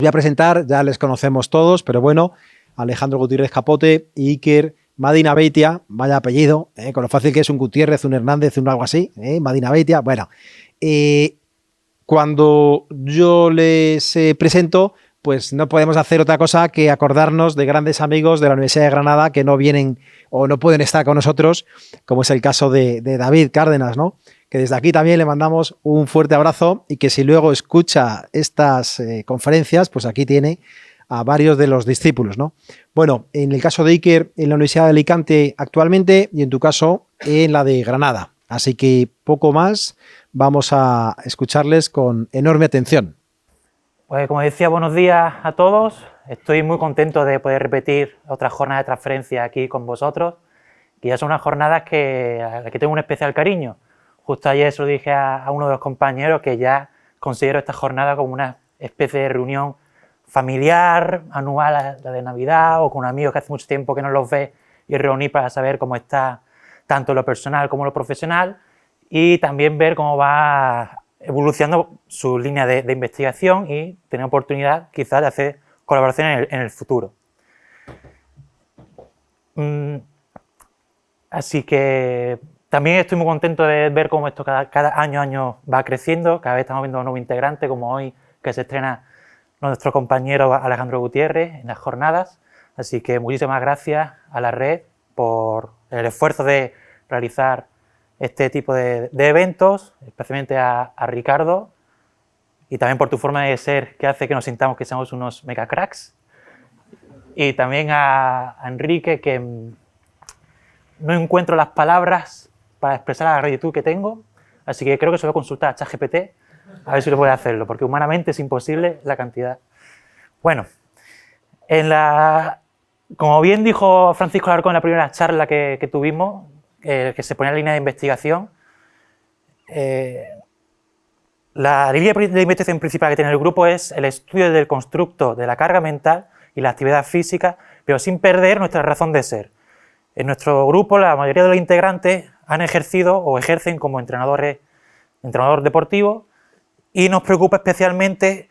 Voy a presentar, ya les conocemos todos, pero bueno, Alejandro Gutiérrez Capote, Iker Madinabeitia, vaya apellido, con lo fácil que es un Gutiérrez, un Hernández, un algo así, Madinabeitia. Bueno, cuando yo les presento, pues no podemos hacer otra cosa que acordarnos de grandes amigos de la Universidad de Granada que no vienen o no pueden estar con nosotros, como es el caso de David Cárdenas, ¿no? Que desde aquí también le mandamos un fuerte abrazo y que si luego escucha estas conferencias, pues aquí tiene a varios de los discípulos, ¿no? Bueno, en el caso de Iker, en la Universidad de Alicante actualmente y en tu caso en la de Granada. Así que poco más, vamos a escucharles con enorme atención. Pues como decía, buenos días a todos. Estoy muy contento de poder repetir otra jornada de transferencia aquí con vosotros, que ya son unas jornadas a las que tengo un especial cariño. Justo ayer se lo dije a uno de los compañeros que ya considero esta jornada como una especie de reunión familiar, anual, la de Navidad, o con amigos que hace mucho tiempo que no los ve y reunir para saber cómo está tanto lo personal como lo profesional y también ver cómo va evolucionando su línea de investigación y tener oportunidad quizás de hacer colaboraciones en el futuro. Así que también estoy muy contento de ver cómo esto cada año va creciendo, cada vez estamos viendo un nuevo integrante, como hoy que se estrena nuestro compañero Alejandro Gutiérrez en las jornadas. Así que muchísimas gracias a la red por el esfuerzo de realizar este tipo de eventos, especialmente a Ricardo, y también por tu forma de ser que hace que nos sintamos que somos unos mega cracks, y también a Enrique, que no encuentro las palabras para expresar la gratitud que tengo, así que creo que se lo voy a consultar a ChatGPT a ver si lo puede hacerlo, porque humanamente es imposible la cantidad. Bueno, como bien dijo Francisco Alarcón en la primera charla que tuvimos, que se ponía en la línea de investigación, la línea de investigación principal que tiene el grupo es el estudio del constructo de la carga mental y la actividad física, pero sin perder nuestra razón de ser. En nuestro grupo, la mayoría de los integrantes han ejercido o ejercen como entrenador deportivo, y nos preocupa especialmente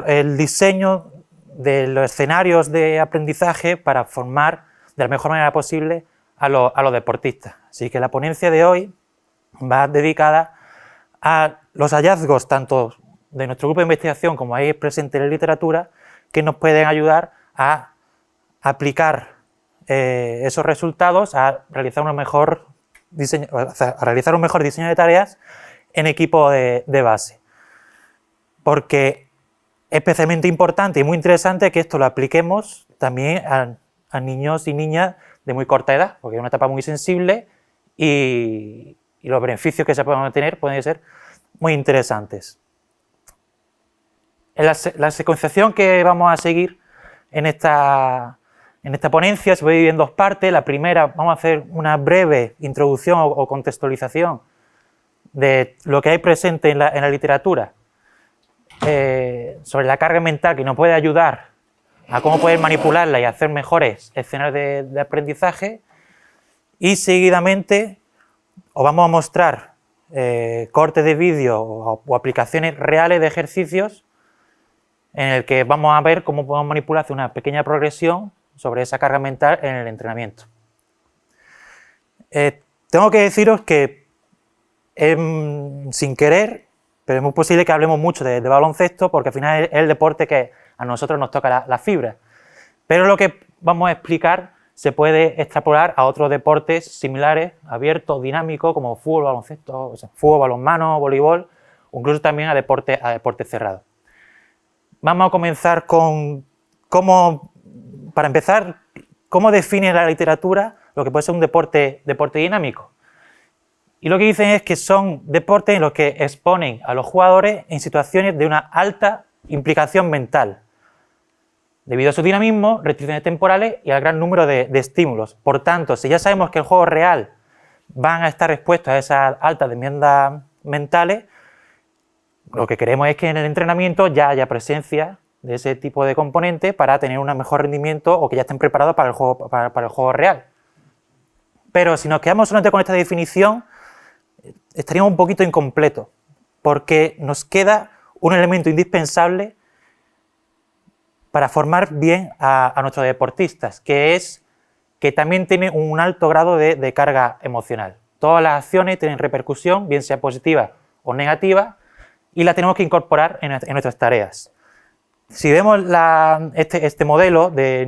el diseño de los escenarios de aprendizaje para formar de la mejor manera posible a los deportistas. Así que la ponencia de hoy va dedicada a los hallazgos tanto de nuestro grupo de investigación como ahí presente en la literatura, que nos pueden ayudar a aplicar esos resultados a realizar un mejor diseño de tareas en equipo de base. Porque es especialmente importante y muy interesante que esto lo apliquemos también a niños y niñas de muy corta edad, porque es una etapa muy sensible y los beneficios que se pueden obtener pueden ser muy interesantes. En la secuenciación que vamos a seguir en esta ponencia se puede dividir en dos partes. La primera, vamos a hacer una breve introducción o contextualización de lo que hay presente en la literatura sobre la carga mental, que nos puede ayudar a cómo poder manipularla y hacer mejores escenarios de aprendizaje, y seguidamente os vamos a mostrar cortes de vídeo o aplicaciones reales de ejercicios en el que vamos a ver cómo podemos manipular una pequeña progresión sobre esa carga mental en el entrenamiento. Tengo que deciros que sin querer, pero es muy posible que hablemos mucho de baloncesto, porque al final es el deporte que a nosotros nos toca la fibra. Pero lo que vamos a explicar se puede extrapolar a otros deportes similares, abiertos, dinámicos, como fútbol, baloncesto, fútbol, balonmano, voleibol, o incluso también a deportes cerrados. Vamos a comenzar con para empezar, cómo define la literatura lo que puede ser un deporte dinámico. Y lo que dicen es que son deportes en los que exponen a los jugadores en situaciones de una alta implicación mental, debido a su dinamismo, restricciones temporales y al gran número de estímulos. Por tanto, si ya sabemos que el juego real van a estar expuestos a esas altas demandas mentales, lo que queremos es que en el entrenamiento ya haya presencia de ese tipo de componentes para tener un mejor rendimiento o que ya estén preparados para el juego real. Pero si nos quedamos solamente con esta definición, estaríamos un poquito incompletos, porque nos queda un elemento indispensable para formar bien a nuestros deportistas, que es que también tiene un alto grado de carga emocional. Todas las acciones tienen repercusión, bien sea positiva o negativa, y la tenemos que incorporar en nuestras tareas. Si vemos este modelo de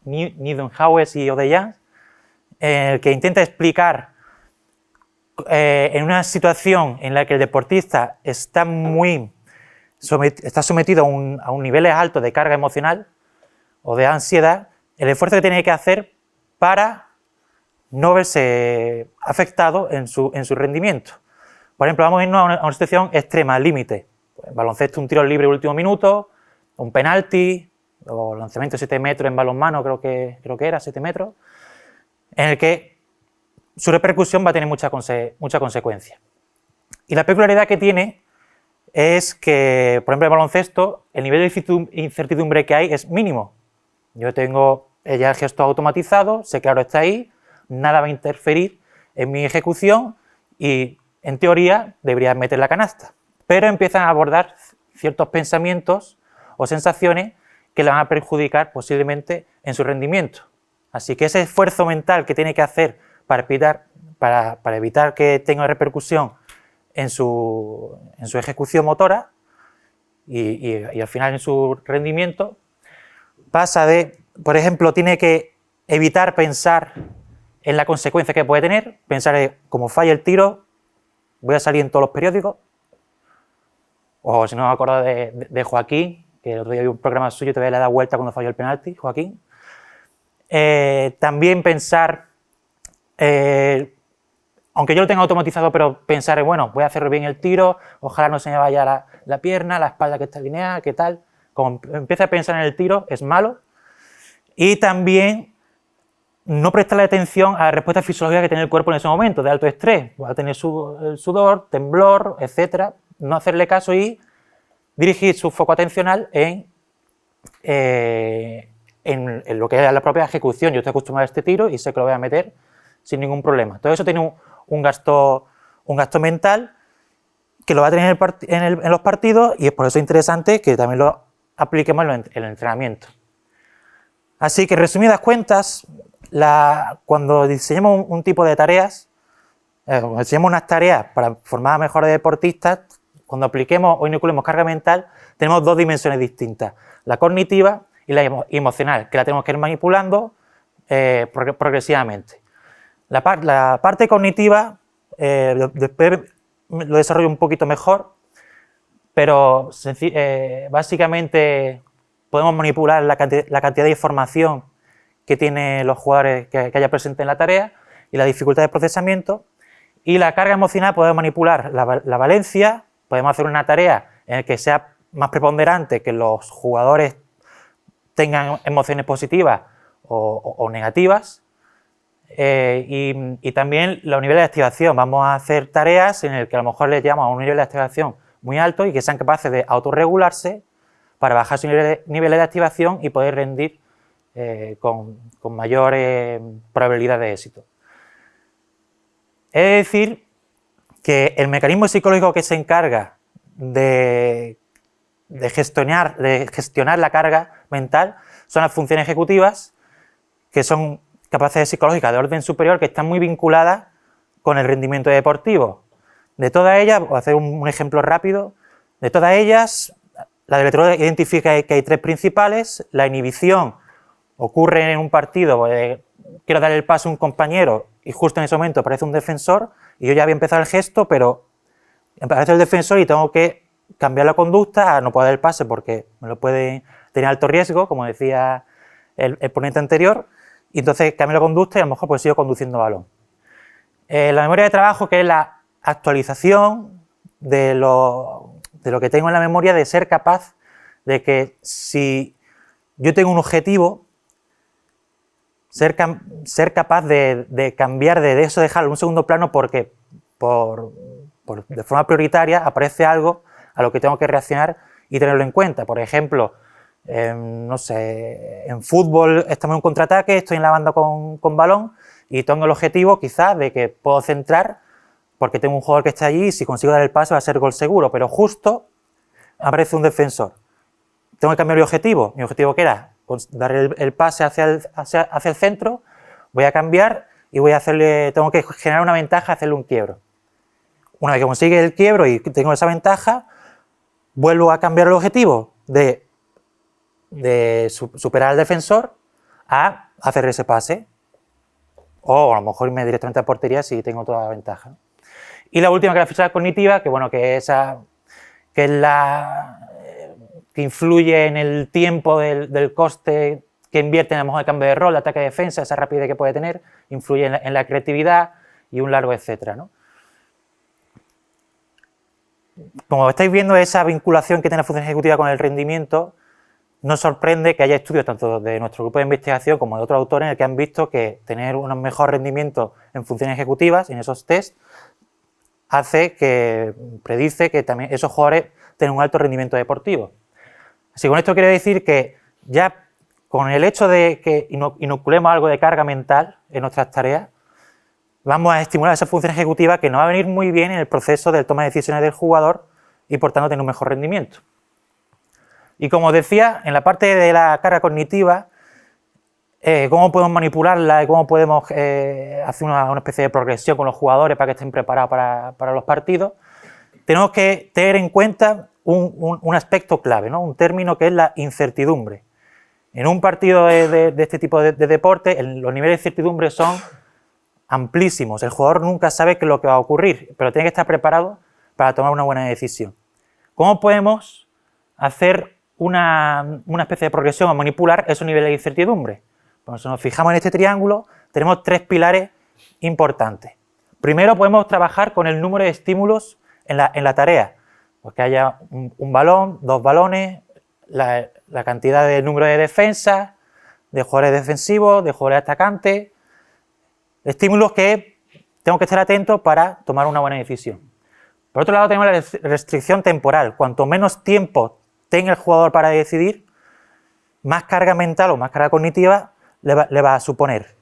Nidenhaues y Odeyans, en el que intenta explicar en una situación en la que el deportista está sometido a un nivel alto de carga emocional o de ansiedad, el esfuerzo que tiene que hacer para no verse afectado en su rendimiento. Por ejemplo, vamos a irnos a una situación extrema, al límite. En baloncesto, un tiro libre último minuto, un penalti, o lanzamiento de 7 metros en balonmano, creo que era 7 metros, en el que su repercusión va a tener mucha consecuencia. Y la peculiaridad que tiene es que, por ejemplo, en baloncesto, el nivel de incertidumbre que hay es mínimo. Yo tengo ya el gesto automatizado, sé que ahora está ahí, nada va a interferir en mi ejecución y, en teoría, debería meter la canasta. Pero empiezan a abordar ciertos pensamientos o sensaciones que le van a perjudicar posiblemente en su rendimiento. Así que ese esfuerzo mental que tiene que hacer para evitar que tenga repercusión en su ejecución motora y al final en su rendimiento, pasa de, por ejemplo, tiene que evitar pensar en la consecuencia que puede tener, pensar en como falla el tiro, voy a salir en todos los periódicos, o si no me acuerdo de Joaquín, que el otro día vi un programa suyo y todavía le da vuelta cuando falló el penalti, Joaquín. También pensar, aunque yo lo tenga automatizado, pero pensar, bueno, voy a hacer bien el tiro, ojalá no se me vaya la pierna, la espalda que está alineada, qué tal. Como empieza a pensar en el tiro, es malo. Y también no prestarle atención a la respuesta fisiológica que tiene el cuerpo en ese momento, de alto estrés. Va a tener sudor, temblor, etcétera. No hacerle caso y dirigir su foco atencional en lo que es la propia ejecución. Yo estoy acostumbrado a este tiro y sé que lo voy a meter sin ningún problema. Todo eso tiene un gasto mental que lo va a tener en los partidos y es por eso interesante que también lo apliquemos en el entrenamiento. Así que, resumidas cuentas, cuando diseñemos un tipo de tareas, cuando diseñemos unas tareas para formar a mejores deportistas, cuando apliquemos o inoculemos carga mental, tenemos dos dimensiones distintas, la cognitiva y la emocional, que la tenemos que ir manipulando progresivamente. La parte cognitiva, después lo desarrollo un poquito mejor, pero básicamente podemos manipular la cantidad de información que tienen los jugadores que haya presente en la tarea y la dificultad de procesamiento. Y la carga emocional podemos manipular la valencia, podemos hacer una tarea en la que sea más preponderante que los jugadores tengan emociones positivas o negativas. Y también los niveles de activación. Vamos a hacer tareas en las que a lo mejor les llevamos a un nivel de activación muy alto y que sean capaces de autorregularse para bajar sus niveles de activación y poder rendir con mayor probabilidad de éxito. Es decir, que el mecanismo psicológico que se encarga de gestionar la carga mental son las funciones ejecutivas, que son capacidades psicológicas de orden superior que están muy vinculadas con el rendimiento deportivo. De todas ellas, voy a hacer un ejemplo rápido, de todas ellas, la de Electrodo identifica que hay tres principales. La inhibición ocurre en un partido, pues, quiero dar el paso a un compañero y justo en ese momento aparece un defensor y yo ya había empezado el gesto, pero aparece el defensor y tengo que cambiar la conducta a no poder dar el pase porque me lo puede tener alto riesgo, como decía el ponente anterior, y entonces cambio la conducta y a lo mejor pues sigo conduciendo balón. La memoria de trabajo, que es la actualización de lo que tengo en la memoria, de ser capaz de que si yo tengo un objetivo, ser capaz de cambiar de eso, dejarlo en un segundo plano porque de forma prioritaria aparece algo a lo que tengo que reaccionar y tenerlo en cuenta. Por ejemplo, no sé, en fútbol estamos en un contraataque, estoy en la banda con balón y tengo el objetivo quizás de que puedo centrar porque tengo un jugador que está allí y si consigo dar el pase va a ser gol seguro, pero justo aparece un defensor. tengo que cambiar mi objetivo. Mi objetivo que era dar el pase hacia el centro, voy a cambiar y tengo que generar una ventaja, hacerle un quiebro. Una vez que consigue el quiebro y tengo esa ventaja, vuelvo a cambiar el objetivo de superar al defensor a hacer ese pase. O a lo mejor irme directamente a portería si tengo toda la ventaja. Y la última, que es la ficha cognitiva, que bueno, que es la que influye en el tiempo del coste que invierte en a lo mejor el cambio de rol, ataque-defensa, esa rapidez que puede tener, influye en la creatividad y un largo etcétera, ¿no? Como estáis viendo, esa vinculación que tiene la función ejecutiva con el rendimiento, no sorprende que haya estudios tanto de nuestro grupo de investigación como de otros autores en el que han visto que tener un mejor rendimiento en funciones ejecutivas, en esos test, predice que también esos jugadores tienen un alto rendimiento deportivo. Así que con esto quiero decir que ya con el hecho de que inoculemos algo de carga mental en nuestras tareas, vamos a estimular esa función ejecutiva que nos va a venir muy bien en el proceso de toma de decisiones del jugador y por tanto tener un mejor rendimiento. Y como os decía, en la parte de la carga cognitiva, cómo podemos manipularla y cómo podemos hacer una especie de progresión con los jugadores para que estén preparados para los partidos, tenemos que tener en cuenta un aspecto clave, ¿no? Un término que es la incertidumbre. En un partido de este tipo de deporte, los niveles de incertidumbre son amplísimos. El jugador nunca sabe qué es lo que va a ocurrir, pero tiene que estar preparado para tomar una buena decisión. ¿Cómo podemos hacer una especie de progresión o manipular esos niveles de incertidumbre? Pues si nos fijamos en este triángulo, tenemos 3 pilares importantes. Primero, podemos trabajar con el número de estímulos en la tarea. Pues que haya un balón, 2 balones, la cantidad de número de defensas, de jugadores defensivos, de jugadores atacantes. Estímulos que tengo que estar atento para tomar una buena decisión. Por otro lado, tenemos la restricción temporal. Cuanto menos tiempo tenga el jugador para decidir, más carga mental o más carga cognitiva le va a suponer.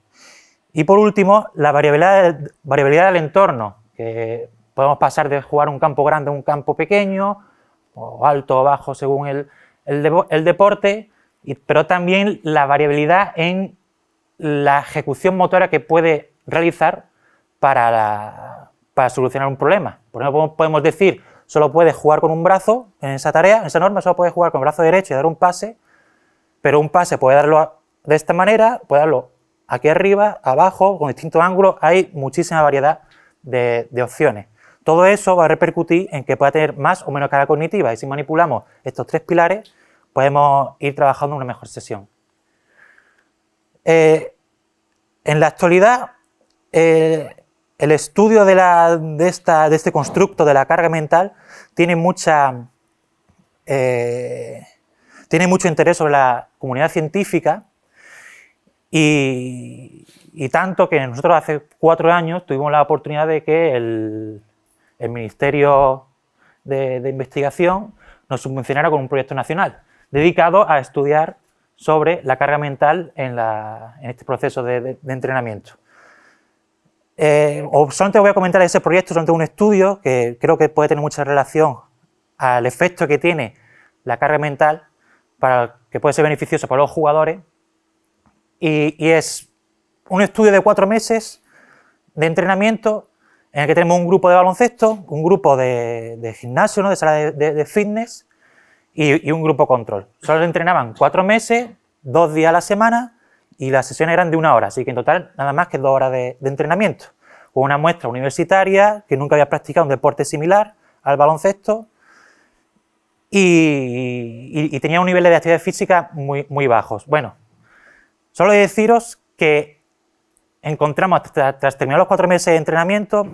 Y por último, la variabilidad del entorno, que podemos pasar de jugar un campo grande a un campo pequeño, o alto o bajo según el deporte, pero también la variabilidad en la ejecución motora que puede realizar para solucionar un problema. Por ejemplo, podemos decir, solo puedes jugar con un brazo en esa tarea, en esa norma solo puedes jugar con el brazo derecho y dar un pase, pero un pase puede darlo de esta manera, puede darlo aquí arriba, abajo, con distintos ángulos, hay muchísima variedad de opciones. Todo eso va a repercutir en que pueda tener más o menos carga cognitiva y si manipulamos estos 3 pilares podemos ir trabajando en una mejor sesión. En la actualidad, el estudio de este constructo de la carga mental tiene mucho interés sobre la comunidad científica y tanto que nosotros hace 4 años tuvimos la oportunidad de que el Ministerio de Investigación nos subvencionara con un proyecto nacional dedicado a estudiar sobre la carga mental en este proceso de entrenamiento. Solamente voy a comentar ese proyecto, solamente un estudio que creo que puede tener mucha relación al efecto que tiene la carga mental, que puede ser beneficioso para los jugadores, y es un estudio de 4 meses de entrenamiento en el que tenemos un grupo de baloncesto, un grupo de gimnasio, ¿no? de sala de fitness y un grupo control. Solo entrenaban 4 meses, 2 días a la semana y las sesiones eran de 1 hora, así que en total nada más que 2 horas de entrenamiento. Con una muestra universitaria que nunca había practicado un deporte similar al baloncesto y tenía un nivel de actividad física muy, muy bajos. Bueno, solo deciros que encontramos, tras terminar los 4 meses de entrenamiento,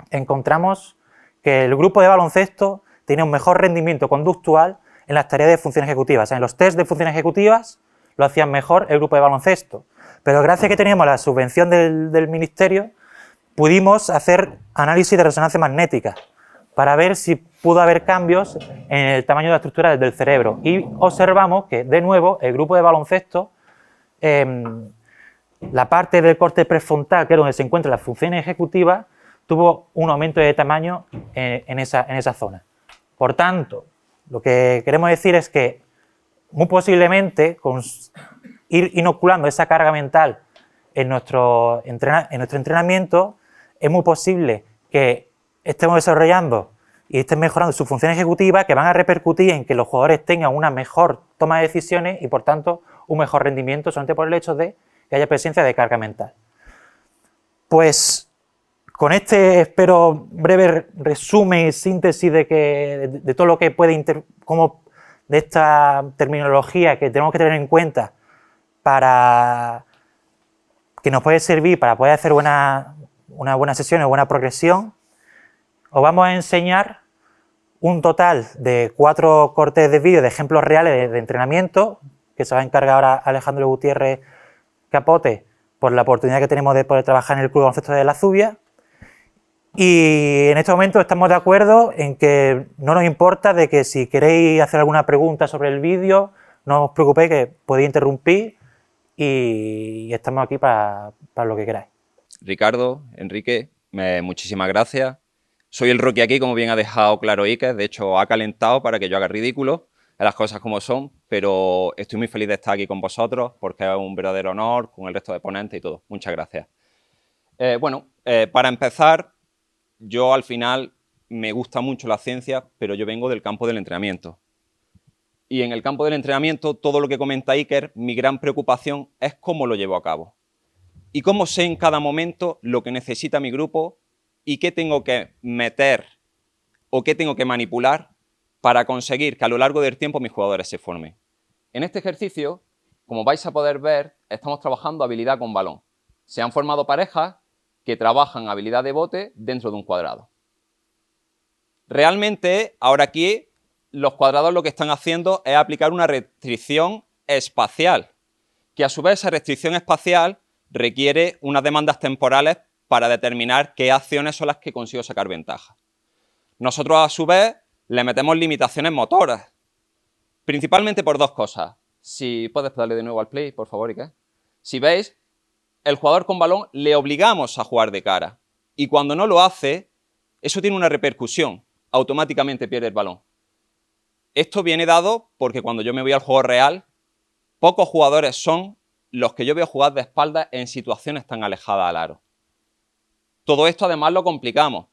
encontramos que el grupo de baloncesto tenía un mejor rendimiento conductual en las tareas de funciones ejecutivas. O sea, en los test de funciones ejecutivas lo hacían mejor el grupo de baloncesto. Pero gracias a que teníamos la subvención del ministerio, pudimos hacer análisis de resonancia magnética para ver si pudo haber cambios en el tamaño de la estructura del cerebro. Y observamos que, de nuevo, el grupo de baloncesto, la parte del corte prefrontal, que es donde se encuentran las funciones ejecutivas, tuvo un aumento de tamaño en esa zona. Por tanto, lo que queremos decir es que muy posiblemente ir inoculando esa carga mental en nuestro entrenamiento, es muy posible que estemos desarrollando y estén mejorando su función ejecutiva, que van a repercutir en que los jugadores tengan una mejor toma de decisiones y, por tanto, un mejor rendimiento solamente por el hecho de que haya presencia de carga mental. Pues con este, espero, breve resumen y síntesis de todo lo que puede de esta terminología que tenemos que tener en cuenta para que nos puede servir para poder hacer una buena sesión o buena progresión, os vamos a enseñar un total de 4 cortes de vídeo de ejemplos reales de entrenamiento, que se va a encargar ahora Alejandro Gutiérrez Capote por la oportunidad que tenemos de poder trabajar en el Club de Baloncesto de la Zubia. Y en este momento estamos de acuerdo en que no nos importa de que si queréis hacer alguna pregunta sobre el vídeo, no os preocupéis, que podéis interrumpir y estamos aquí para lo que queráis. Ricardo, Enrique, muchísimas gracias. Soy el Rocky aquí, como bien ha dejado claro Iker. De hecho, ha calentado para que yo haga ridículo, las cosas como son, pero estoy muy feliz de estar aquí con vosotros porque es un verdadero honor con el resto de ponentes y todo. Muchas gracias. Para empezar, yo al final me gusta mucho la ciencia, pero yo vengo del campo del entrenamiento. Y en el campo del entrenamiento, todo lo que comenta Iker, mi gran preocupación es cómo lo llevo a cabo. Y cómo sé en cada momento lo que necesita mi grupo y qué tengo que meter o qué tengo que manipular para conseguir que a lo largo del tiempo mis jugadores se formen. En este ejercicio, como vais a poder ver, estamos trabajando habilidad con balón. Se han formado parejas que trabajan habilidad de bote dentro de un cuadrado. Realmente, ahora aquí, los cuadrados lo que están haciendo es aplicar una restricción espacial, que a su vez esa restricción espacial requiere unas demandas temporales para determinar qué acciones son las que consigo sacar ventaja. Nosotros, a su vez, le metemos limitaciones motoras, principalmente por 2 cosas. Si puedes darle de nuevo al play, por favor, Iker. Si veis, el jugador con balón le obligamos a jugar de cara. Y cuando no lo hace, eso tiene una repercusión. Automáticamente pierde el balón. Esto viene dado porque cuando yo me voy al juego real, pocos jugadores son los que yo veo jugar de espaldas en situaciones tan alejadas al aro. Todo esto además lo complicamos.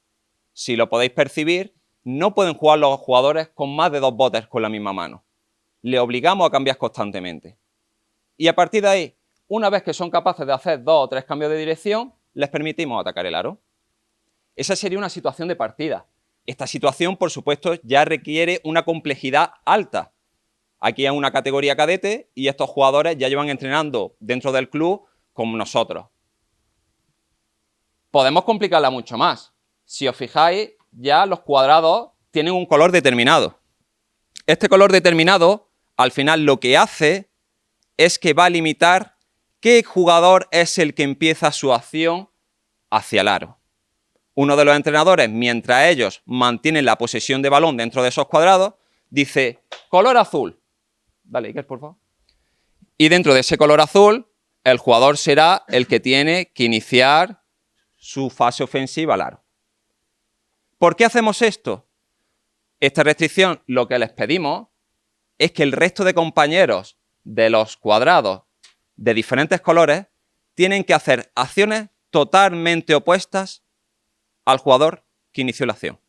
Si lo podéis percibir, no pueden jugar los jugadores con más de 2 botes con la misma mano. Le obligamos a cambiar constantemente. Y a partir de ahí, una vez que son capaces de hacer 2 o 3 cambios de dirección, les permitimos atacar el aro. Esa sería una situación de partida. Esta situación, por supuesto, ya requiere una complejidad alta. Aquí es una categoría cadete y estos jugadores ya llevan entrenando dentro del club como nosotros. Podemos complicarla mucho más. Si os fijáis, ya los cuadrados tienen un color determinado. Este color determinado, al final, lo que hace es que va a limitar qué jugador es el que empieza su acción hacia el aro. Uno de los entrenadores, mientras ellos mantienen la posesión de balón dentro de esos cuadrados, dice color azul. Dale, Iker, por favor. Y dentro de ese color azul, el jugador será el que tiene que iniciar su fase ofensiva al aro. ¿Por qué hacemos esto? Esta restricción, lo que les pedimos es que el resto de compañeros de los cuadrados de diferentes colores tienen que hacer acciones totalmente opuestas al jugador que inició la acción.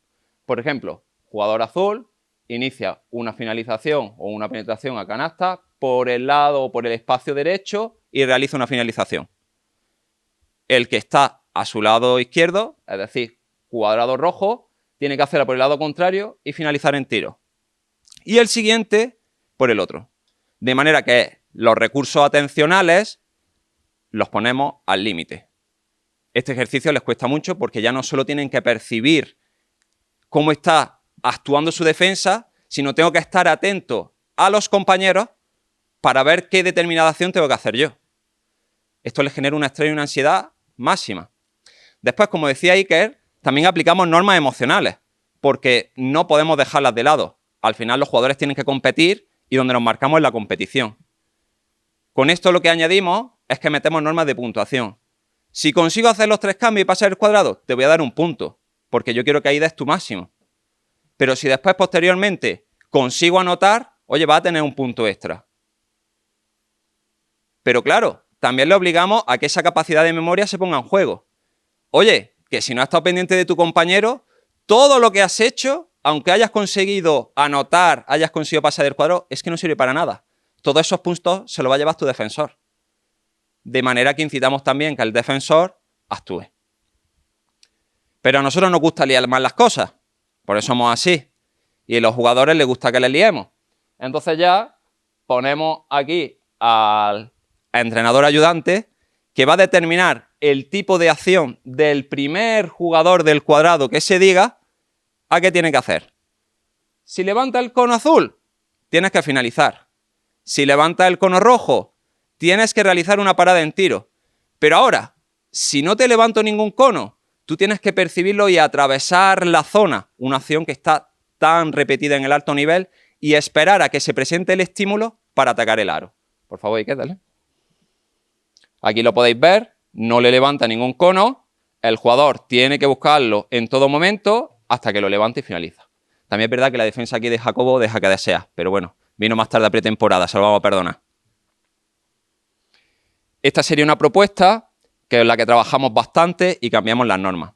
Por ejemplo, jugador azul inicia una finalización o una penetración a canasta por el lado o por el espacio derecho y realiza una finalización. El que está a su lado izquierdo, es decir, cuadrado rojo, tiene que hacerla por el lado contrario y finalizar en tiro. Y el siguiente por el otro. De manera que los recursos atencionales los ponemos al límite. Este ejercicio les cuesta mucho porque ya no solo tienen que percibir cómo está actuando su defensa, sino tengo que estar atento a los compañeros para ver qué determinada acción tengo que hacer yo. Esto les genera un estrés y una ansiedad máxima. Después, como decía Iker, también aplicamos normas emocionales, porque no podemos dejarlas de lado. Al final los jugadores tienen que competir y donde nos marcamos es la competición. Con esto lo que añadimos es que metemos normas de puntuación. Si consigo hacer los 3 cambios y pasar el cuadrado, te voy a dar un punto, porque yo quiero que ahí des tu máximo. Pero si después, posteriormente, consigo anotar, oye, va a tener un punto extra. Pero claro, también le obligamos a que esa capacidad de memoria se ponga en juego. Oye, que si no has estado pendiente de tu compañero, todo lo que has hecho, aunque hayas conseguido anotar, hayas conseguido pasar del cuadro, es que no sirve para nada. Todos esos puntos se los va a llevar tu defensor. De manera que incitamos también que el defensor actúe. Pero a nosotros nos gusta liar más las cosas. Por eso somos así. Y a los jugadores les gusta que les liemos. Entonces ya ponemos aquí al entrenador ayudante que va a determinar el tipo de acción del primer jugador del cuadrado que se diga a qué tiene que hacer. Si levanta el cono azul, tienes que finalizar. Si levanta el cono rojo, tienes que realizar una parada en tiro. Pero ahora, si no te levanto ningún cono, tú tienes que percibirlo y atravesar la zona, una acción que está tan repetida en el alto nivel, y esperar a que se presente el estímulo para atacar el aro. Por favor, Iker, dale. Aquí lo podéis ver, no le levanta ningún cono, el jugador tiene que buscarlo en todo momento hasta que lo levante y finaliza. También es verdad que la defensa aquí de Jacobo deja que desea, pero bueno, vino más tarde a pretemporada, se lo vamos a perdonar. Esta sería una propuesta que es la que trabajamos bastante y cambiamos las normas.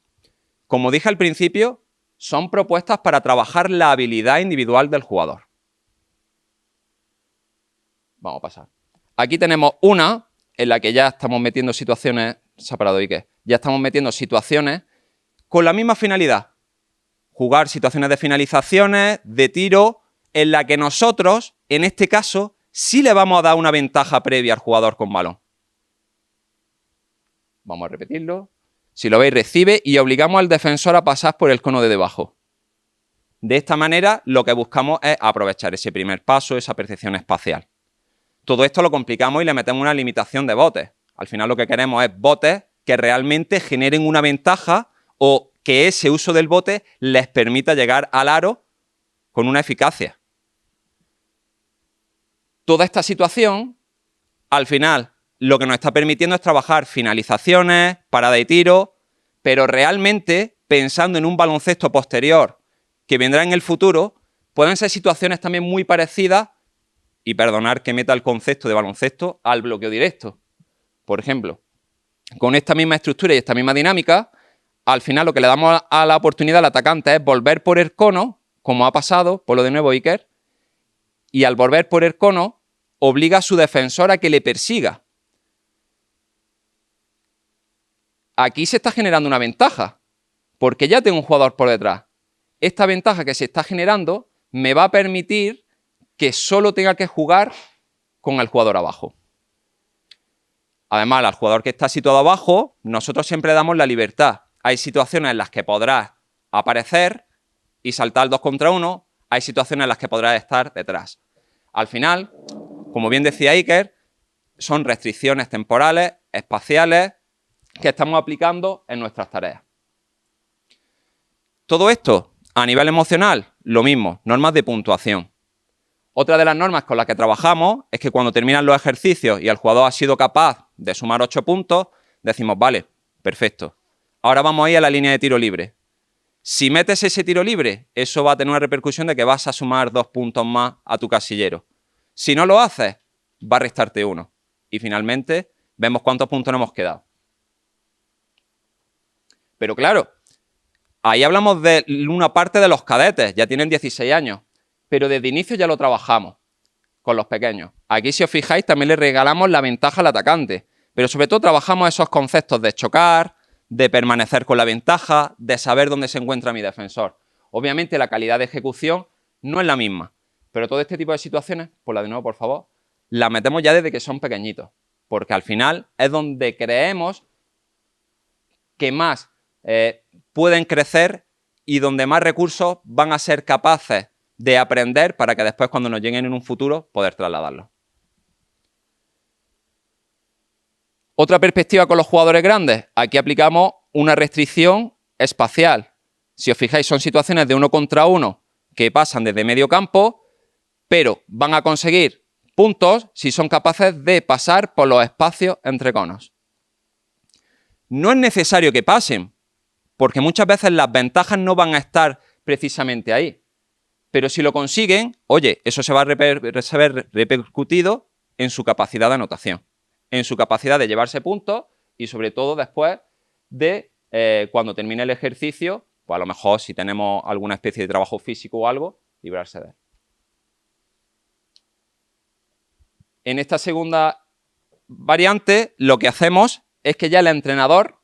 Como dije al principio, son propuestas para trabajar la habilidad individual del jugador. Vamos a pasar. Aquí tenemos una en la que ya estamos metiendo situaciones, se ha parado Iker, ya estamos metiendo situaciones con la misma finalidad. Jugar situaciones de finalizaciones, de tiro, en la que nosotros, en este caso, sí le vamos a dar una ventaja previa al jugador con balón. Vamos a repetirlo. Si lo veis, recibe y obligamos al defensor a pasar por el cono de debajo. De esta manera, lo que buscamos es aprovechar ese primer paso, esa percepción espacial. Todo esto lo complicamos y le metemos una limitación de botes. Al final lo que queremos es botes que realmente generen una ventaja o que ese uso del bote les permita llegar al aro con una eficacia. Toda esta situación, al final, lo que nos está permitiendo es trabajar finalizaciones, parada y tiro, pero realmente, pensando en un baloncesto posterior que vendrá en el futuro, pueden ser situaciones también muy parecidas, y perdonar que meta el concepto de baloncesto al bloqueo directo. Por ejemplo, con esta misma estructura y esta misma dinámica, al final lo que le damos a la oportunidad al atacante es volver por el cono, como ha pasado, por lo de nuevo Iker, y al volver por el cono, obliga a su defensor a que le persiga. Aquí se está generando una ventaja, porque ya tengo un jugador por detrás. Esta ventaja que se está generando me va a permitir que solo tenga que jugar con el jugador abajo. Además, al jugador que está situado abajo, nosotros siempre damos la libertad. Hay situaciones en las que podrás aparecer y saltar 2 contra 1. Hay situaciones en las que podrás estar detrás. Al final, como bien decía Iker, son restricciones temporales, espaciales, que estamos aplicando en nuestras tareas. Todo esto, a nivel emocional, lo mismo, normas de puntuación. Otra de las normas con las que trabajamos es que cuando terminan los ejercicios y el jugador ha sido capaz de sumar 8 puntos, decimos, vale, perfecto. Ahora vamos a ir a la línea de tiro libre. Si metes ese tiro libre, eso va a tener una repercusión de que vas a sumar 2 puntos más a tu casillero. Si no lo haces, va a restarte 1. Y finalmente, vemos cuántos puntos nos hemos quedado. Pero claro, ahí hablamos de una parte de los cadetes, ya tienen 16 años. Pero desde inicio ya lo trabajamos con los pequeños. Aquí, si os fijáis, también le regalamos la ventaja al atacante. Pero sobre todo trabajamos esos conceptos de chocar, de permanecer con la ventaja, de saber dónde se encuentra mi defensor. Obviamente la calidad de ejecución no es la misma. Pero todo este tipo de situaciones, ponla de nuevo por favor, las metemos ya desde que son pequeñitos. Porque al final es donde creemos que más pueden crecer y donde más recursos van a ser capaces de aprender para que después, cuando nos lleguen en un futuro, poder trasladarlo. Otra perspectiva con los jugadores grandes. Aquí aplicamos una restricción espacial. Si os fijáis, son situaciones de 1 contra 1 que pasan desde medio campo, pero van a conseguir puntos si son capaces de pasar por los espacios entre conos. No es necesario que pasen, porque muchas veces las ventajas no van a estar precisamente ahí. Pero si lo consiguen, oye, eso se va a ver repercutido en su capacidad de anotación, en su capacidad de llevarse puntos y sobre todo después de cuando termine el ejercicio, pues a lo mejor si tenemos alguna especie de trabajo físico o algo, librarse de él. En esta segunda variante, lo que hacemos es que ya el entrenador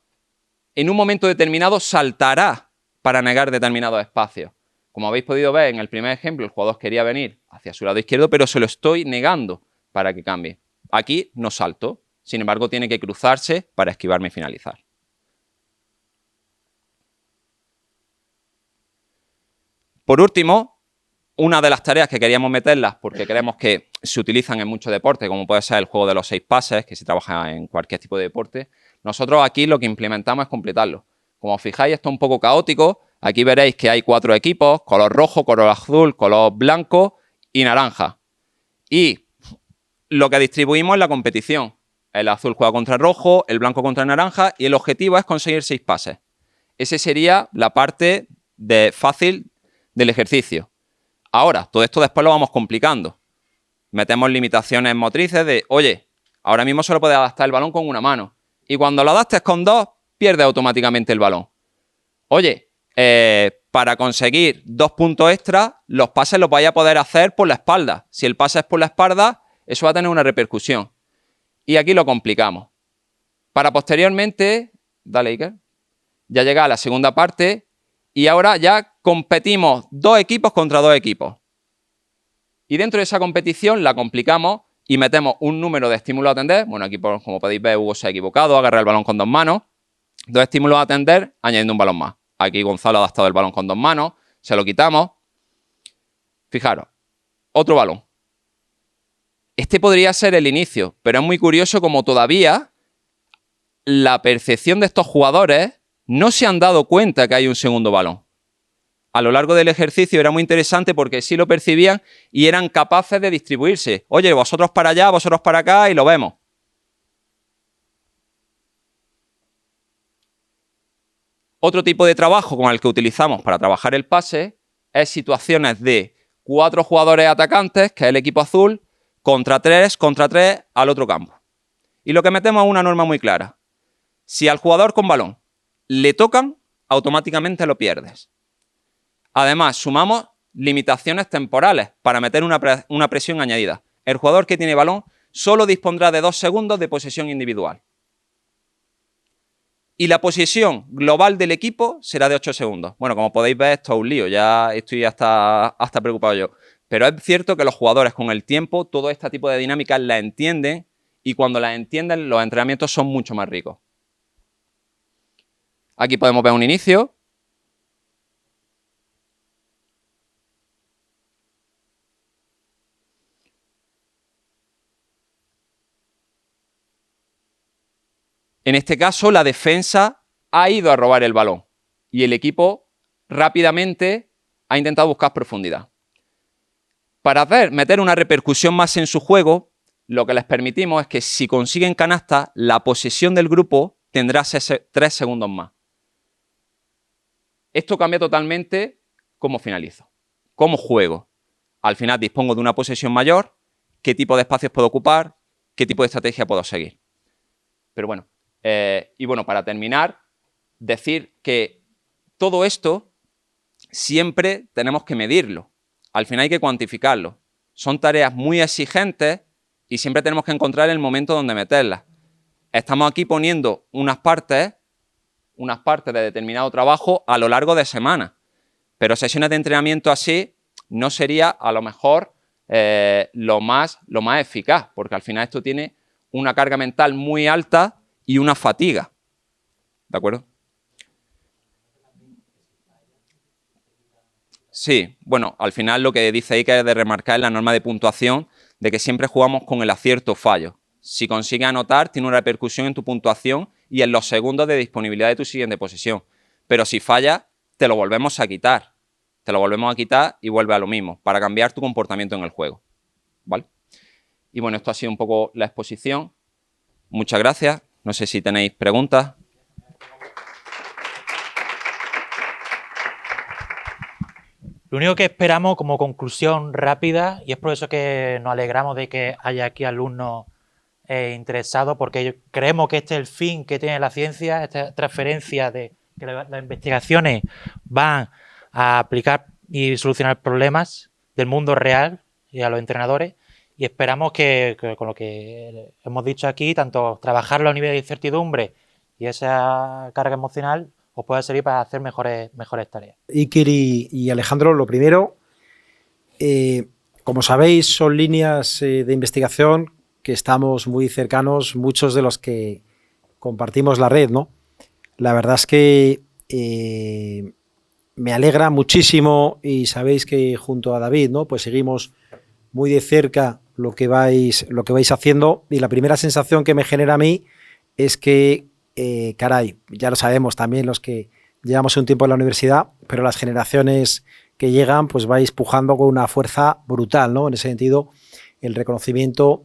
en un momento determinado saltará para negar determinados espacios. Como habéis podido ver en el primer ejemplo, el jugador quería venir hacia su lado izquierdo, pero se lo estoy negando para que cambie. Aquí no salto, sin embargo tiene que cruzarse para esquivarme y finalizar. Por último, una de las tareas que queríamos meterlas, porque creemos que se utilizan en muchos deportes, como puede ser el juego de los 6 pases, que se trabaja en cualquier tipo de deporte, nosotros aquí lo que implementamos es completarlo. Como os fijáis, esto es un poco caótico. Aquí veréis que hay 4 equipos, color rojo, color azul, color blanco y naranja. Y lo que distribuimos es la competición. El azul juega contra el rojo, el blanco contra el naranja y el objetivo es conseguir 6 pases. Esa sería la parte fácil del ejercicio. Ahora, todo esto después lo vamos complicando. Metemos limitaciones motrices de, oye, ahora mismo solo puedes adaptar el balón con una mano. Y cuando lo adaptes con 2, pierdes automáticamente el balón. Oye, para conseguir 2 puntos extra, los pases los vais a poder hacer por la espalda. Si el pase es por la espalda, eso va a tener una repercusión. Y aquí lo complicamos. Para posteriormente, dale Iker, ya llega a la segunda parte y ahora ya competimos 2 equipos contra 2 equipos. Y dentro de esa competición la complicamos y metemos un número de estímulos a atender. Bueno, aquí como podéis ver, Hugo se ha equivocado, agarra el balón con 2 manos. 2 estímulos a atender, añadiendo un balón más. Aquí Gonzalo ha adaptado el balón con 2 manos, se lo quitamos. Fijaros, otro balón. Este podría ser el inicio, pero es muy curioso como todavía la percepción de estos jugadores no se han dado cuenta que hay un segundo balón. A lo largo del ejercicio era muy interesante porque sí lo percibían y eran capaces de distribuirse. Oye, vosotros para allá, vosotros para acá y lo vemos. Otro tipo de trabajo con el que utilizamos para trabajar el pase es situaciones de 4 jugadores atacantes, que es el equipo azul, contra 3 al otro campo. Y lo que metemos es una norma muy clara. Si al jugador con balón le tocan, automáticamente lo pierdes. Además, sumamos limitaciones temporales para meter una presión añadida. El jugador que tiene balón solo dispondrá de 2 segundos de posesión individual. Y la posesión global del equipo será de 8 segundos. Bueno, como podéis ver, esto es un lío, ya estoy hasta preocupado yo. Pero es cierto que los jugadores con el tiempo, todo este tipo de dinámicas las entienden y cuando las entienden los entrenamientos son mucho más ricos. Aquí podemos ver un inicio. En este caso, la defensa ha ido a robar el balón y el equipo rápidamente ha intentado buscar profundidad. Para meter una repercusión más en su juego, lo que les permitimos es que si consiguen canasta, la posesión del grupo tendrá 3 segundos más. Esto cambia totalmente cómo finalizo, cómo juego. Al final dispongo de una posesión mayor, qué tipo de espacios puedo ocupar, qué tipo de estrategia puedo seguir. Pero bueno. Y bueno, para terminar, decir que todo esto siempre tenemos que medirlo. Al final hay que cuantificarlo. Son tareas muy exigentes y siempre tenemos que encontrar el momento donde meterlas. Estamos aquí poniendo unas partes de determinado trabajo a lo largo de semanas. Pero sesiones de entrenamiento así no sería a lo mejor lo más eficaz, porque al final esto tiene una carga mental muy alta y una fatiga. ¿De acuerdo? Sí, bueno, al final lo que dice Iker es de remarcar en la norma de puntuación de que siempre jugamos con el acierto o fallo. Si consigues anotar, tiene una repercusión en tu puntuación y en los segundos de disponibilidad de tu siguiente posesión. Pero si fallas, te lo volvemos a quitar. Te lo volvemos a quitar y vuelve a lo mismo, para cambiar tu comportamiento en el juego. ¿Vale? Y bueno, esto ha sido un poco la exposición. Muchas gracias. No sé si tenéis preguntas. Lo único que esperamos como conclusión rápida, y es por eso que nos alegramos de que haya aquí alumnos interesados, porque creemos que este es el fin que tiene la ciencia, esta transferencia de que las investigaciones van a aplicar y solucionar problemas del mundo real y a los entrenadores, y esperamos que con lo que hemos dicho aquí, tanto trabajarlo a nivel de incertidumbre y esa carga emocional os pueda servir para hacer mejores tareas. Iker y Alejandro, lo primero, como sabéis, son líneas de investigación que estamos muy cercanos, muchos de los que compartimos la red, ¿no? La verdad es que me alegra muchísimo y sabéis que junto a David, ¿no? Pues seguimos muy de cerca lo que vais haciendo, y la primera sensación que me genera a mí es que, caray, ya lo sabemos también los que llevamos un tiempo en la universidad, pero las generaciones que llegan pues vais pujando con una fuerza brutal, ¿no? En ese sentido, el reconocimiento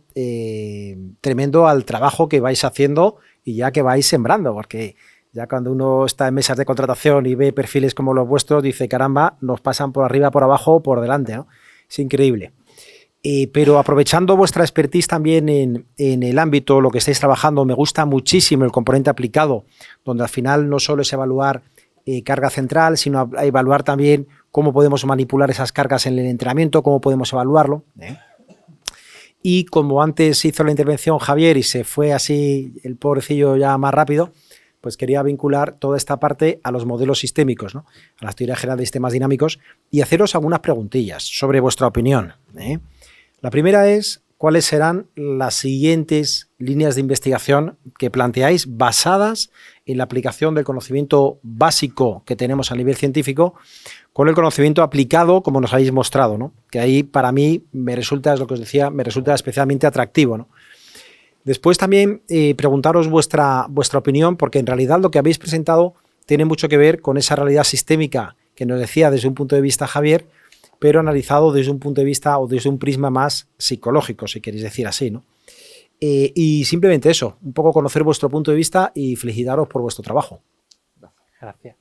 tremendo al trabajo que vais haciendo y ya que vais sembrando, porque ya cuando uno está en mesas de contratación y ve perfiles como los vuestros, dice, caramba, nos pasan por arriba, por abajo, por delante, ¿no? Es increíble. Pero aprovechando vuestra expertise también en el ámbito, lo que estáis trabajando, me gusta muchísimo el componente aplicado, donde al final no solo es evaluar carga central, sino evaluar también cómo podemos manipular esas cargas en el entrenamiento, cómo podemos evaluarlo. Y como antes hizo la intervención Javier y se fue así el pobrecillo ya más rápido, pues quería vincular toda esta parte a los modelos sistémicos, ¿no? A la teoría general de sistemas dinámicos, y haceros algunas preguntillas sobre vuestra opinión. La primera es, ¿cuáles serán las siguientes líneas de investigación que planteáis basadas en la aplicación del conocimiento básico que tenemos a nivel científico con el conocimiento aplicado, como nos habéis mostrado, ¿no? Que ahí para mí me resulta, es lo que os decía, me resulta especialmente atractivo, ¿no? Después también preguntaros vuestra opinión, porque en realidad lo que habéis presentado tiene mucho que ver con esa realidad sistémica que nos decía desde un punto de vista Javier, pero analizado desde un punto de vista o desde un prisma más psicológico, si queréis decir así, ¿no? Y simplemente eso, un poco conocer vuestro punto de vista y felicitaros por vuestro trabajo. Gracias.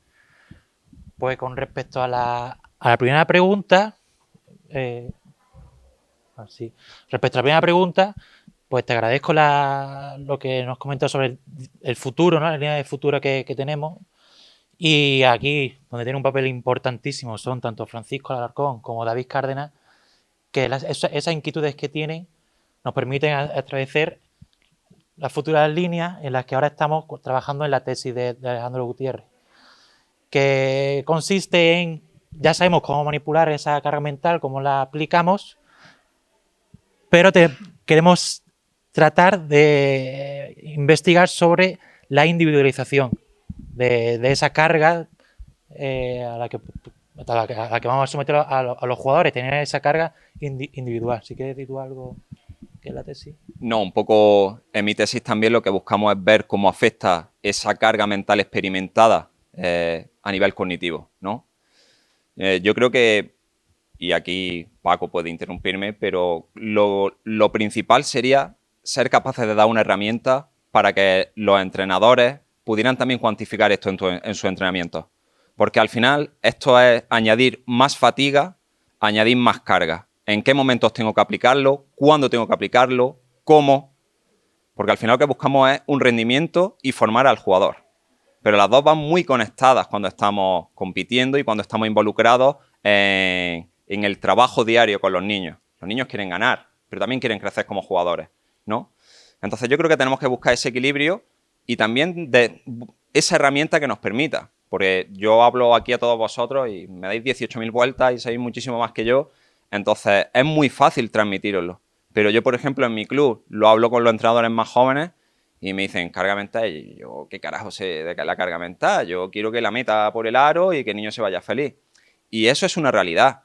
Pues con respecto a la primera pregunta, respecto a la primera pregunta, pues te agradezco lo que nos comentó sobre el futuro, ¿no? La línea de futuro que tenemos. Y aquí, donde tiene un papel importantísimo, son tanto Francisco Alarcón como David Cárdenas, que esas inquietudes que tienen nos permiten establecer las futuras líneas en las que ahora estamos trabajando en la tesis de Alejandro Gutiérrez, que consiste en, ya sabemos cómo manipular esa carga mental, cómo la aplicamos, pero queremos tratar de investigar sobre la individualización de esa carga a la que vamos a someter a los jugadores, tener esa carga individual. ¿Sí quieres decir tú algo que es la tesis? No, un poco en mi tesis también lo que buscamos es ver cómo afecta esa carga mental experimentada a nivel cognitivo, ¿no? Yo creo que, y aquí Paco puede interrumpirme, pero lo principal sería ser capaces de dar una herramienta para que los entrenadores pudieran también cuantificar esto en su entrenamiento. Porque al final esto es añadir más fatiga, añadir más carga. ¿En qué momentos tengo que aplicarlo? ¿Cuándo tengo que aplicarlo? ¿Cómo? Porque al final lo que buscamos es un rendimiento y formar al jugador. Pero las dos van muy conectadas cuando estamos compitiendo y cuando estamos involucrados en el trabajo diario con los niños. Los niños quieren ganar, pero también quieren crecer como jugadores, ¿no? Entonces yo creo que tenemos que buscar ese equilibrio y también de esa herramienta que nos permita. Porque yo hablo aquí a todos vosotros y me dais 18.000 vueltas y sabéis muchísimo más que yo. Entonces es muy fácil transmitíroslo. Pero yo, por ejemplo, en mi club lo hablo con los entrenadores más jóvenes y me dicen carga mental. Y yo, ¿qué carajo sé de la carga mental? Yo quiero que la meta por el aro y que el niño se vaya feliz. Y eso es una realidad.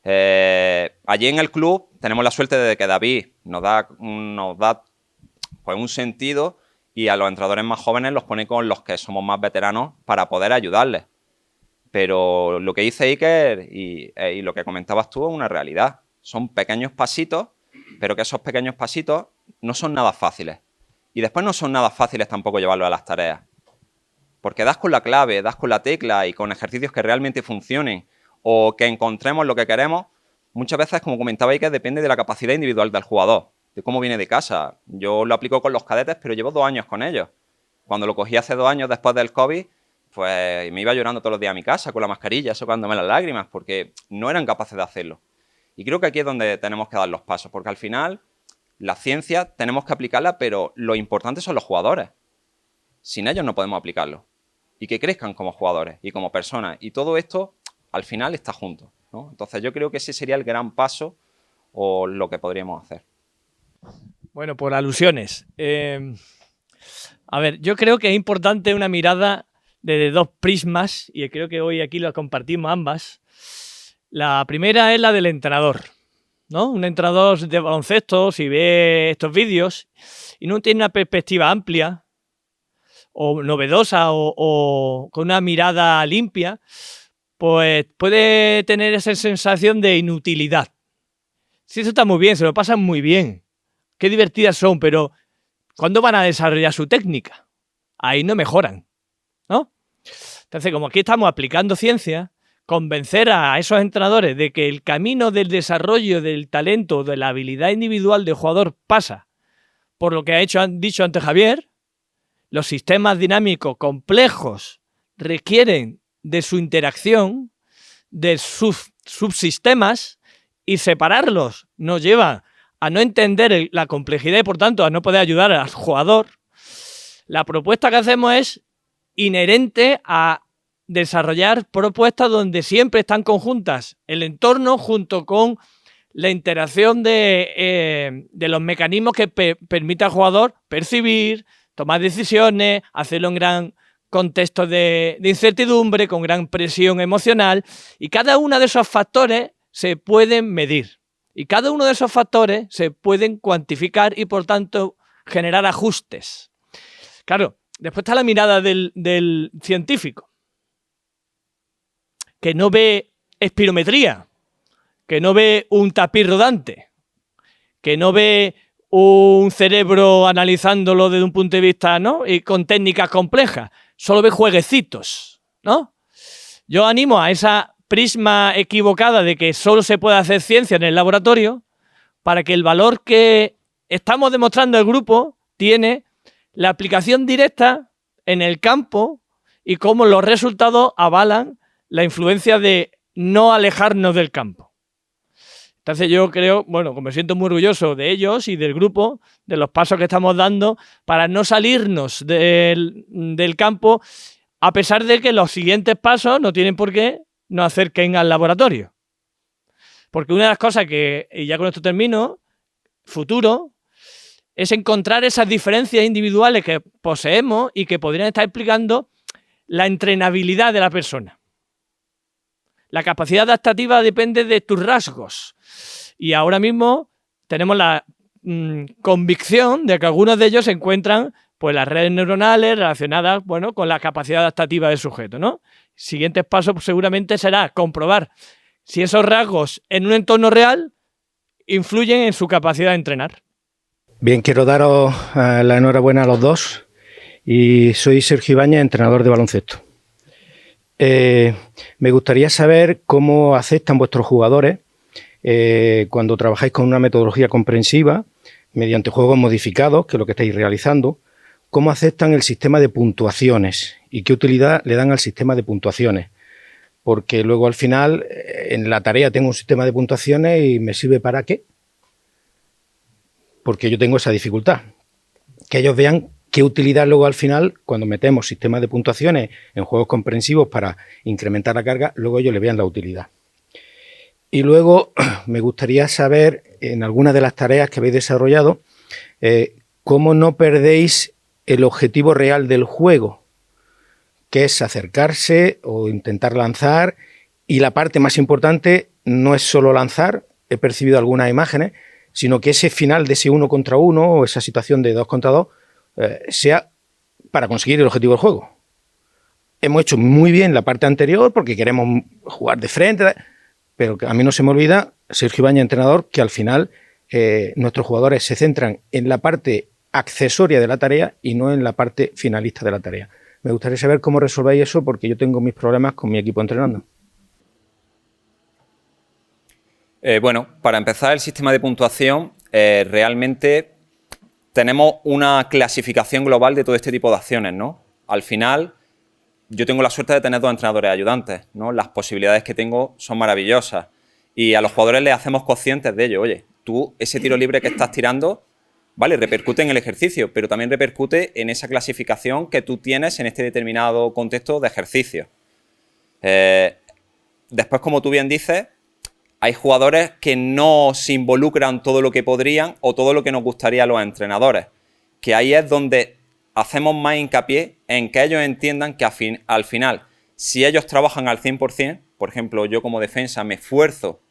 Allí en el club tenemos la suerte de que David nos da pues, un sentido y a los entrenadores más jóvenes los pone con los que somos más veteranos para poder ayudarles. Pero lo que dice Iker y lo que comentabas tú es una realidad. Son pequeños pasitos, pero que esos pequeños pasitos no son nada fáciles. Y después no son nada fáciles tampoco llevarlos a las tareas. Porque das con la clave, das con la tecla y con ejercicios que realmente funcionen o que encontremos lo que queremos, muchas veces, como comentaba Iker, depende de la capacidad individual del jugador, de cómo viene de casa. Yo lo aplico con los cadetes, pero llevo 2 años con ellos. Cuando lo cogí hace 2 años después del COVID, pues me iba llorando todos los días a mi casa con la mascarilla, sacándome las lágrimas, porque no eran capaces de hacerlo. Y creo que aquí es donde tenemos que dar los pasos, porque al final la ciencia tenemos que aplicarla, pero lo importante son los jugadores. Sin ellos no podemos aplicarlo. Y que crezcan como jugadores y como personas. Y todo esto, al final, está junto, ¿no? Entonces yo creo que ese sería el gran paso o lo que podríamos hacer. Bueno, por alusiones. A ver, yo creo que es importante una mirada desde 2 prismas, y creo que hoy aquí lo compartimos ambas. La primera es la del entrenador, ¿no? Un entrenador de baloncesto, si ve estos vídeos y no tiene una perspectiva amplia o novedosa o con una mirada limpia, pues puede tener esa sensación de inutilidad. Sí, eso está muy bien, se lo pasan muy bien. Qué divertidas son, pero ¿cuándo van a desarrollar su técnica? Ahí no mejoran, ¿no? Entonces, como aquí estamos aplicando ciencia, convencer a esos entrenadores de que el camino del desarrollo del talento, de la habilidad individual del jugador pasa por lo que dicho antes Javier, los sistemas dinámicos complejos requieren de su interacción, de sus subsistemas, y separarlos nos lleva a no entender la complejidad y, por tanto, a no poder ayudar al jugador. La propuesta que hacemos es inherente a desarrollar propuestas donde siempre están conjuntas el entorno junto con la interacción de los mecanismos que permite al jugador percibir, tomar decisiones, hacerlo en gran contexto de incertidumbre, con gran presión emocional, y cada uno de esos factores se pueden medir. Y cada uno de esos factores se pueden cuantificar y, por tanto, generar ajustes. Claro, después está la mirada del científico, que no ve espirometría, que no ve un tapiz rodante, que no ve un cerebro analizándolo desde un punto de vista, ¿no?, y con técnicas complejas, solo ve jueguecitos, ¿no? Yo animo a esa prisma equivocada de que solo se puede hacer ciencia en el laboratorio, para que el valor que estamos demostrando el grupo tiene la aplicación directa en el campo y cómo los resultados avalan la influencia de no alejarnos del campo. Entonces yo creo, bueno, como me siento muy orgulloso de ellos y del grupo, de los pasos que estamos dando para no salirnos del campo, a pesar de que los siguientes pasos no tienen por qué nos acerquen al laboratorio. Porque una de las cosas que, y ya con esto termino, futuro, es encontrar esas diferencias individuales que poseemos y que podrían estar explicando la entrenabilidad de la persona. La capacidad adaptativa depende de tus rasgos. Y ahora mismo tenemos la convicción de que algunos de ellos se encuentran, pues, las redes neuronales relacionadas, bueno, con la capacidad adaptativa del sujeto, ¿no? Siguientes pasos, pues, seguramente será comprobar si esos rasgos en un entorno real influyen en su capacidad de entrenar. Bien, quiero daros la enhorabuena a los dos. Y soy Sergio Ibáñez, entrenador de baloncesto. Me gustaría saber cómo aceptan vuestros jugadores cuando trabajáis con una metodología comprensiva, mediante juegos modificados, que es lo que estáis realizando. ¿Cómo aceptan el sistema de puntuaciones y qué utilidad le dan al sistema de puntuaciones? Porque luego al final en la tarea tengo un sistema de puntuaciones y ¿me sirve para qué? Porque yo tengo esa dificultad. Que ellos vean qué utilidad luego al final, cuando metemos sistemas de puntuaciones en juegos comprensivos para incrementar la carga, luego ellos le vean la utilidad. Y luego me gustaría saber, en algunas de las tareas que habéis desarrollado, cómo no perdéis el objetivo real del juego, que es acercarse o intentar lanzar, y la parte más importante no es solo lanzar, he percibido algunas imágenes, sino que ese final de ese 1 contra 1 o esa situación de 2 contra 2 sea para conseguir el objetivo del juego. Hemos hecho muy bien la parte anterior porque queremos jugar de frente, pero a mí no se me olvida, Sergio Ibáñez, entrenador, que al final nuestros jugadores se centran en la parte accesoria de la tarea y no en la parte finalista de la tarea. Me gustaría saber cómo resolvéis eso porque yo tengo mis problemas con mi equipo entrenando. Bueno, para empezar, el sistema de puntuación, realmente tenemos una clasificación global de todo este tipo de acciones, ¿no? Al final, yo tengo la suerte de tener 2 entrenadores ayudantes, ¿no? Las posibilidades que tengo son maravillosas y a los jugadores les hacemos conscientes de ello. Oye, tú ese tiro libre que estás tirando, vale, repercute en el ejercicio, pero también repercute en esa clasificación que tú tienes en este determinado contexto de ejercicio. Después, como tú bien dices, hay jugadores que no se involucran todo lo que podrían o todo lo que nos gustaría a los entrenadores, que ahí es donde hacemos más hincapié en que ellos entiendan que al final, si ellos trabajan al 100%, por ejemplo, yo como defensa me esfuerzo,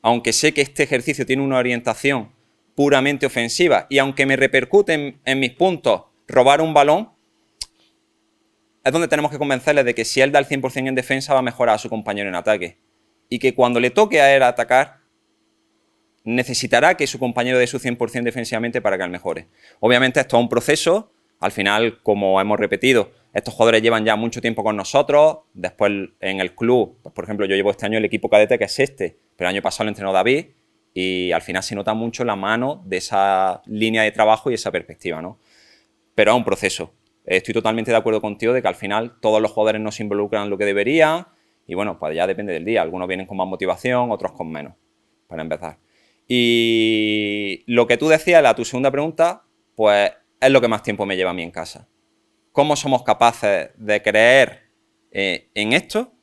aunque sé que este ejercicio tiene una orientación puramente ofensiva y aunque me repercute en mis puntos robar un balón, es donde tenemos que convencerles de que si él da el 100% en defensa va a mejorar a su compañero en ataque. Y que cuando le toque a él atacar, necesitará que su compañero dé su 100% defensivamente para que él mejore. Obviamente esto es un proceso, al final, como hemos repetido, estos jugadores llevan ya mucho tiempo con nosotros, después en el club, pues, por ejemplo, yo llevo este año el equipo cadete que es este, pero el año pasado lo entrenó David y al final se nota mucho la mano de esa línea de trabajo y esa perspectiva, ¿no? Pero es un proceso. Estoy totalmente de acuerdo contigo de que al final todos los jugadores no se involucran lo que deberían. Y bueno, pues ya depende del día. Algunos vienen con más motivación, otros con menos, para empezar. Y lo que tú decías, tu segunda pregunta, pues es lo que más tiempo me lleva a mí en casa. ¿Cómo somos capaces de creer en esto?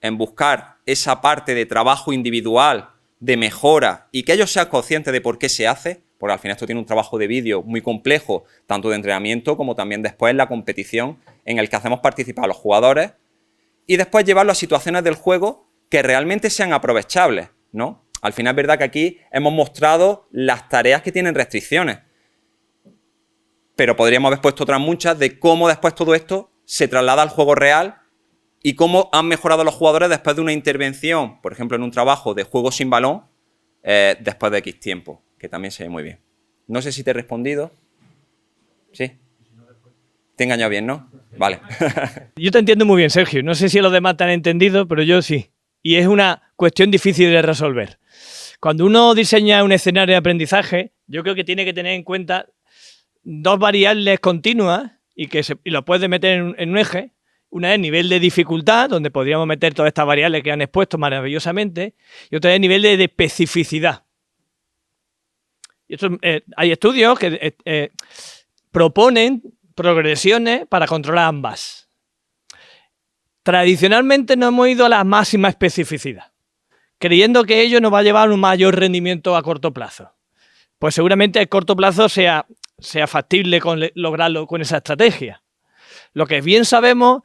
En buscar esa parte de trabajo individual, de mejora, y que ellos sean conscientes de por qué se hace, porque al final esto tiene un trabajo de vídeo muy complejo, tanto de entrenamiento como también después en la competición, en el que hacemos participar a los jugadores, y después llevarlo a situaciones del juego que realmente sean aprovechables, ¿no? Al final es verdad que aquí hemos mostrado las tareas que tienen restricciones, pero podríamos haber puesto otras muchas de cómo después todo esto se traslada al juego real y cómo han mejorado los jugadores después de una intervención, por ejemplo, en un trabajo de juego sin balón, después de X tiempo, que también se ve muy bien. No sé si te he respondido. ¿Sí? Te he engañado bien, ¿no? Vale. Yo te entiendo muy bien, Sergio. No sé si los demás te han entendido, pero yo sí. Y es una cuestión difícil de resolver. Cuando uno diseña un escenario de aprendizaje, yo creo que tiene que tener en cuenta 2 variables continuas y lo puedes meter en un eje. Una es nivel de dificultad, donde podríamos meter todas estas variables que han expuesto maravillosamente, y otra es nivel de especificidad. Y hay estudios que proponen progresiones para controlar ambas. Tradicionalmente no hemos ido a la máxima especificidad, creyendo que ello nos va a llevar a un mayor rendimiento a corto plazo. Pues seguramente a corto plazo sea factible lograrlo con esa estrategia. Lo que bien sabemos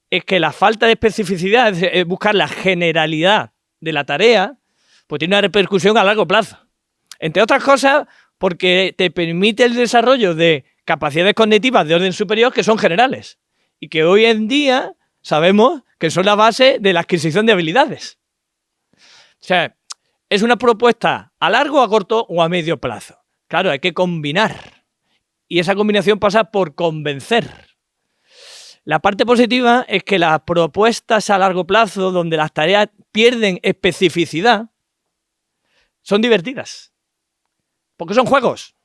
es que la falta de especificidad, es buscar la generalidad de la tarea, pues tiene una repercusión a largo plazo. Entre otras cosas, porque te permite el desarrollo de capacidades cognitivas de orden superior que son generales y que hoy en día sabemos que son la base de la adquisición de habilidades. O sea, es una propuesta a largo, a corto o a medio plazo. Claro, hay que combinar y esa combinación pasa por convencer. La parte positiva es que las propuestas a largo plazo, donde las tareas pierden especificidad, son divertidas, porque son juegos.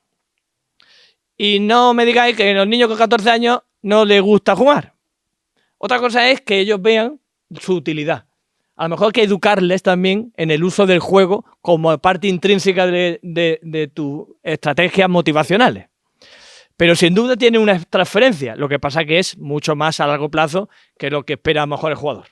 Y no me digáis que a los niños con 14 años no les gusta jugar. Otra cosa es que ellos vean su utilidad. A lo mejor hay que educarles también en el uso del juego como parte intrínseca de tus estrategias motivacionales. Pero sin duda tiene una transferencia, lo que pasa que es mucho más a largo plazo que lo que espera a lo mejor el jugador.